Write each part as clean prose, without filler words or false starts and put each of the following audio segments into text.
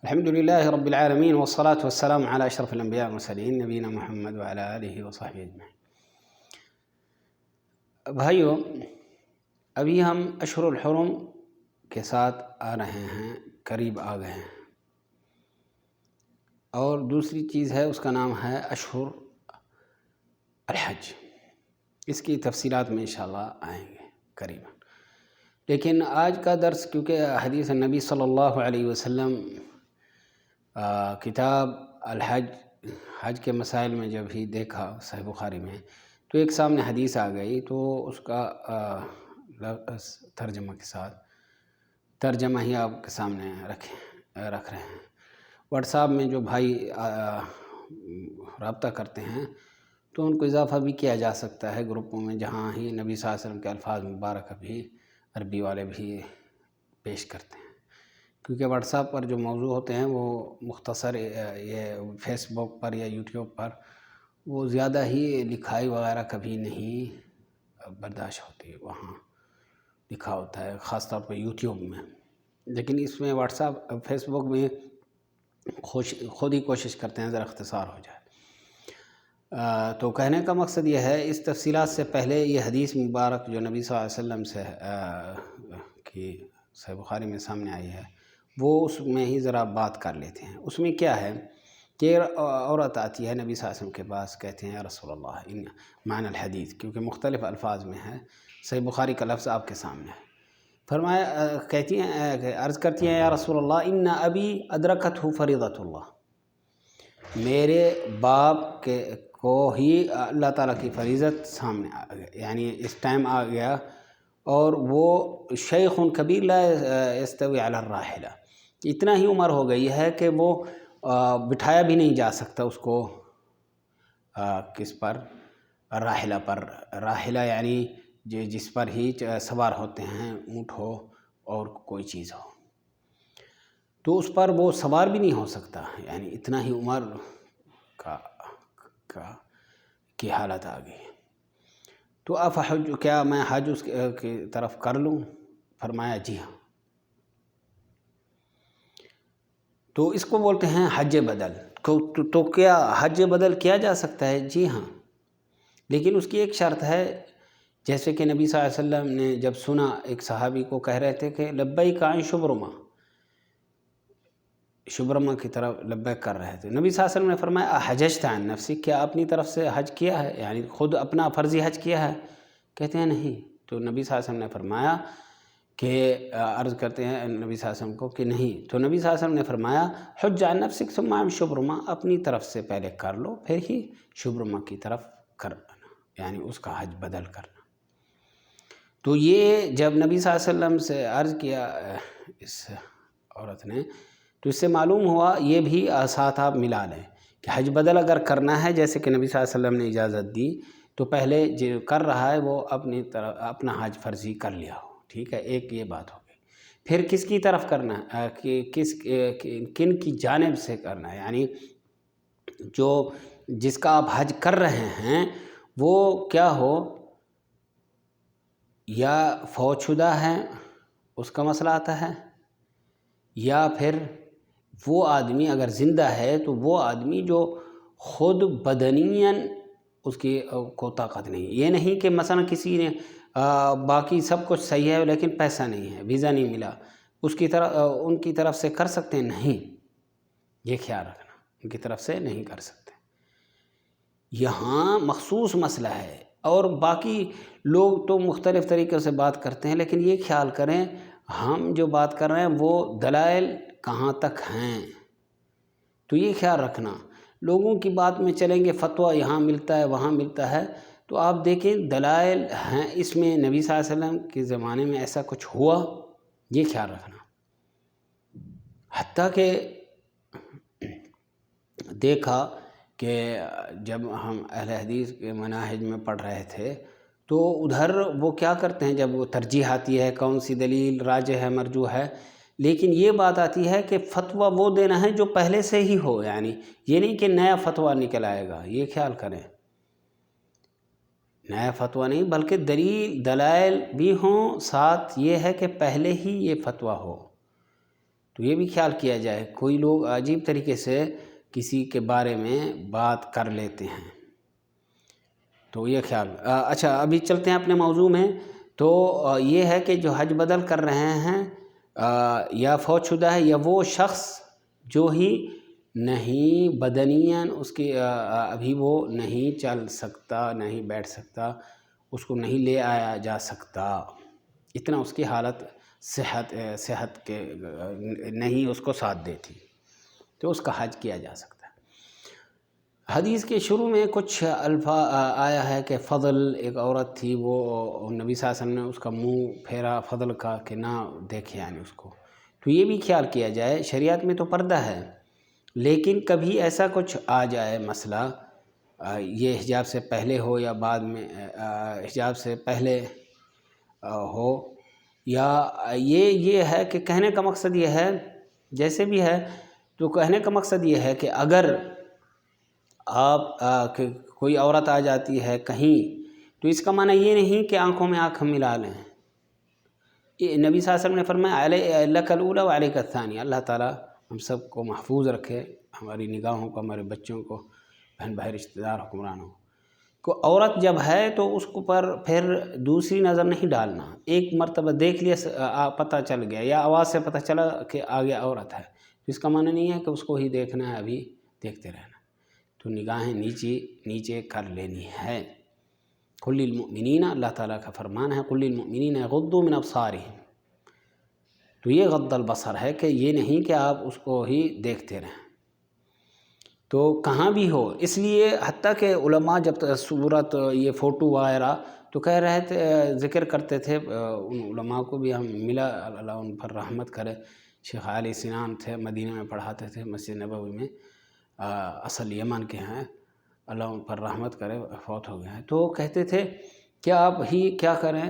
الحمد لله رب العالمين والصلاة والسلام على أشرف الأنبياء والمرسلين نبینا محمد وعلى آلہ وصحبہ اجمعین۔ بھائیو، ابھی ہم اشہر الحرم کے ساتھ آ رہے ہیں، قریب آ گئے ہیں، اور دوسری چیز ہے اس کا نام ہے اشہر الحج۔ اس کی تفصیلات میں انشاءاللہ آئیں گے قریباً، لیکن آج کا درس کیونکہ حدیث نبی صلی اللہ علیہ وسلم کتاب الحج، حج کے مسائل میں جب ہی دیکھا صحیح بخاری میں، تو ایک سامنے حدیث آ گئی، تو اس کا ترجمہ کے ساتھ ترجمہ ہی آپ کے سامنے رکھ رہے ہیں۔ واٹس ایپ میں جو بھائی رابطہ کرتے ہیں تو ان کو اضافہ بھی کیا جا سکتا ہے گروپوں میں، جہاں ہی نبی صلی اللہ علیہ وسلم کے الفاظ مبارک بھی عربی والے بھی پیش کرتے ہیں، کیونکہ واٹس ایپ پر جو موضوع ہوتے ہیں وہ مختصر، یہ فیس بک پر یا یوٹیوب پر وہ زیادہ ہی لکھائی وغیرہ کبھی نہیں برداشت ہوتی، وہاں لکھا ہوتا ہے خاص طور پر یوٹیوب میں، لیکن اس میں واٹس ایپ فیس بک میں خود ہی کوشش کرتے ہیں ذرا اختصار ہو جائے۔ تو کہنے کا مقصد یہ ہے، اس تفصیلات سے پہلے یہ حدیث مبارک جو نبی صلی اللہ علیہ وسلم سے کی صحیح بخاری میں سامنے آئی ہے، وہ اس میں ہی ذرا بات کر لیتے ہیں۔ اس میں کیا ہے کہ عورت آتی ہے نبی صلی اللہ علیہ وسلم کے پاس، کہتے ہیں یا رسول اللہ ان معنی الحدیث، کیونکہ مختلف الفاظ میں ہے، صحیح بخاری کا لفظ آپ کے سامنے ہے۔ فرمایا، کہتی ہیں، عرض کرتی ہیں یا رسول اللہ ان ابی ادرکتہ فریضۃ اللہ، میرے باپ کو ہی اللہ تعالیٰ کی فریضت سامنے آ گیا، یعنی اس ٹائم آ گیا، اور وہ شیخ کبیر لا یستوی علی الراحلہ، اتنا ہی عمر ہو گئی ہے کہ وہ بٹھایا بھی نہیں جا سکتا اس کو کس پر، راحلہ پر۔ راحلہ یعنی جس پر ہی سوار ہوتے ہیں، اونٹ ہو اور کوئی چیز ہو، تو اس پر وہ سوار بھی نہیں ہو سکتا، یعنی اتنا ہی عمر کی حالت آ گئی۔ تو افحج، کیا میں حج اس کی طرف کر لوں؟ فرمایا جی ہاں۔ تو اس کو بولتے ہیں حج بدل۔ تو کیا حج بدل کیا جا سکتا ہے؟ جی ہاں، لیکن اس کی ایک شرط ہے، جیسے کہ نبی صلی اللہ علیہ وسلم نے جب سنا، ایک صحابی کو کہہ رہے تھے کہ لبیک عن شبرمہ، شبرمہ کی طرف لبیک کر رہے تھے، نبی صلی اللہ علیہ وسلم نے فرمایا احججت عن نفسک، کیا اپنی طرف سے حج کیا ہے، یعنی خود اپنا فرضی حج کیا ہے؟ کہتے ہیں نہیں۔ تو نبی صلی اللہ علیہ وسلم نے فرمایا کہ عرض کرتے ہیں نبی صلی اللہ علیہ وسلم کو کہ نہیں، تو نبی صلی اللہ علیہ وسلم نے فرمایا حج عن نفسک ثم عن شبرمہ، اپنی طرف سے پہلے کر لو، پھر ہی شبرمہ کی طرف کرنا، یعنی اس کا حج بدل کرنا۔ تو یہ جب نبی صلی اللہ علیہ وسلم سے عرض کیا اس عورت نے، تو اس سے معلوم ہوا، یہ بھی ساتھ آپ ملا لیں کہ حج بدل اگر کرنا ہے، جیسے کہ نبی صلی اللہ علیہ وسلم نے اجازت دی، تو پہلے جو کر رہا ہے وہ اپنی طرف اپنا حج فرضی کر لیا ہو، ٹھیک ہے، ایک یہ بات ہو گئی۔ پھر کس کی طرف کرنا ہے، کن کی جانب سے کرنا ہے، یعنی جس کا آپ حج کر رہے ہیں وہ کیا ہو، یا فوت شدہ ہے، اس کا مسئلہ آتا ہے، یا پھر وہ آدمی اگر زندہ ہے تو وہ آدمی جو خود بدنیاً اس کی کو طاقت نہیں، یہ نہیں کہ مثلا کسی نے باقی سب کچھ صحیح ہے لیکن پیسہ نہیں ہے، ویزا نہیں ملا، ان کی طرف سے کر سکتے ہیں؟ نہیں، یہ خیال رکھنا، ان کی طرف سے نہیں کر سکتے۔ یہاں مخصوص مسئلہ ہے، اور باقی لوگ تو مختلف طریقے سے بات کرتے ہیں، لیکن یہ خیال کریں ہم جو بات کر رہے ہیں وہ دلائل کہاں تک ہیں، تو یہ خیال رکھنا۔ لوگوں کی بات میں چلیں گے، فتویٰ یہاں ملتا ہے وہاں ملتا ہے، تو آپ دیکھیں دلائل ہیں اس میں، نبی صلی اللہ علیہ وسلم کے زمانے میں ایسا کچھ ہوا، یہ خیال رکھنا۔ حتیٰ کہ دیکھا کہ جب ہم اہل حدیث کے مناہج میں پڑھ رہے تھے، تو ادھر وہ کیا کرتے ہیں، جب وہ ترجیح آتی ہے کون سی دلیل راجح ہے مرجوح ہے، لیکن یہ بات آتی ہے کہ فتویٰ وہ دینا ہے جو پہلے سے ہی ہو، یعنی یہ نہیں کہ نیا فتویٰ نکل آئے گا، یہ خیال کریں، نیا فتویٰ نہیں بلکہ دلائل بھی ہوں، ساتھ یہ ہے کہ پہلے ہی یہ فتویٰ ہو، تو یہ بھی خیال کیا جائے. کوئی لوگ عجیب طریقے سے کسی کے بارے میں بات کر لیتے ہیں، تو یہ خیال. اچھا ابھی چلتے ہیں اپنے موضوع میں. تو یہ ہے کہ جو حج بدل کر رہے ہیں یا فوت شدہ ہے، یا وہ شخص جو ہی نہیں بدنیاً اس کے ابھی وہ نہیں چل سکتا، نہیں بیٹھ سکتا، اس کو نہیں لے آیا جا سکتا، اتنا اس کی حالت صحت کے نہیں اس کو ساتھ دیتی، تو اس کا حج کیا جا سکتا ہے. حدیث کے شروع میں کچھ الفاظ آیا ہے کہ فضل ایک عورت تھی، وہ نبی صلی اللہ علیہ وسلم نے اس کا منہ پھیرا فضل کا کہ نہ دیکھے یعنی اس کو. تو یہ بھی خیال کیا جائے، شریعت میں تو پردہ ہے، لیکن کبھی ایسا کچھ آ جائے مسئلہ، یہ حجاب سے پہلے ہو یا بعد میں، حجاب سے پہلے ہو، یا یہ ہے کہ کہنے کا مقصد یہ ہے، جیسے بھی ہے تو کہنے کا مقصد یہ ہے کہ اگر آپ کوئی عورت آ جاتی ہے کہیں، تو اس کا معنی یہ نہیں کہ آنکھوں میں آنکھ ملا لیں. یہ نبی صلی اللہ علیہ وسلم نے فرمایا لک الاولی و علیک الثانی. اللہ تعالیٰ ہم سب کو محفوظ رکھے، ہماری نگاہوں کو، ہمارے بچوں کو، بہن بھائی، رشتہ دار، حکمرانوں کو. عورت جب ہے تو اس کو پر پھر دوسری نظر نہیں ڈالنا. ایک مرتبہ دیکھ لیا، پتہ چل گیا، یا آواز سے پتہ چلا کہ آگے عورت ہے، تو اس کا معنی نہیں ہے کہ اس کو ہی دیکھنا ہے، ابھی دیکھتے رہنا. تو نگاہیں نیچے کر لینی ہے. قل للمؤمنین، اللہ تعالیٰ کا فرمان ہے، قل للمؤمنین یغضوا من ابصارہم. تو یہ غض البصر ہے کہ یہ نہیں کہ آپ اس کو ہی دیکھتے رہیں، تو کہاں بھی ہو. اس لیے حتیٰ کہ علماء جب صورت یہ فوٹو وغیرہ تو کہہ رہے تھے، ذکر کرتے تھے، ان علماء کو بھی ہم ملا، اللہ ان پر رحمت کرے. شیخ علی سنان تھے، مدینہ میں پڑھاتے تھے، مسجد نبوی میں، اصل یمن کے ہیں، اللہ ان پر رحمت کرے، فوت ہو گئے ہیں. تو کہتے تھے کہ آپ ہی کیا کریں،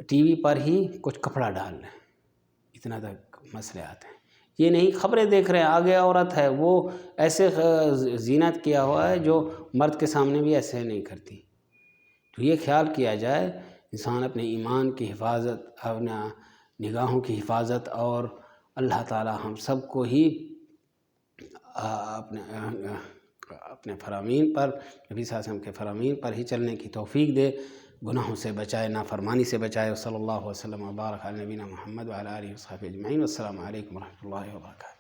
ٹی وی پر ہی کچھ کپڑا ڈال لیں، اتنا تک مسئلے آتے ہیں. یہ نہیں خبریں دیکھ رہے ہیں، آگے عورت ہے، وہ ایسے زینت کیا ہوا ہے جو مرد کے سامنے بھی ایسے نہیں کرتی. تو یہ خیال کیا جائے، انسان اپنے ایمان کی حفاظت، اپنا نگاہوں کی حفاظت، اور اللہ تعالی ہم سب کو ہی اپنے فرامین پر، نبی صلی اللہ علیہ وسلم کے فرامین پر ہی چلنے کی توفیق دے، گناہوں سے بچائے، نافرمانی سے بچائے. صلی اللہ وسلم وبارک علی نبینا محمد وعلی آلہ وصحبہ اجمعین. والسلام علیکم ورحمۃ اللہ وبرکاتہ.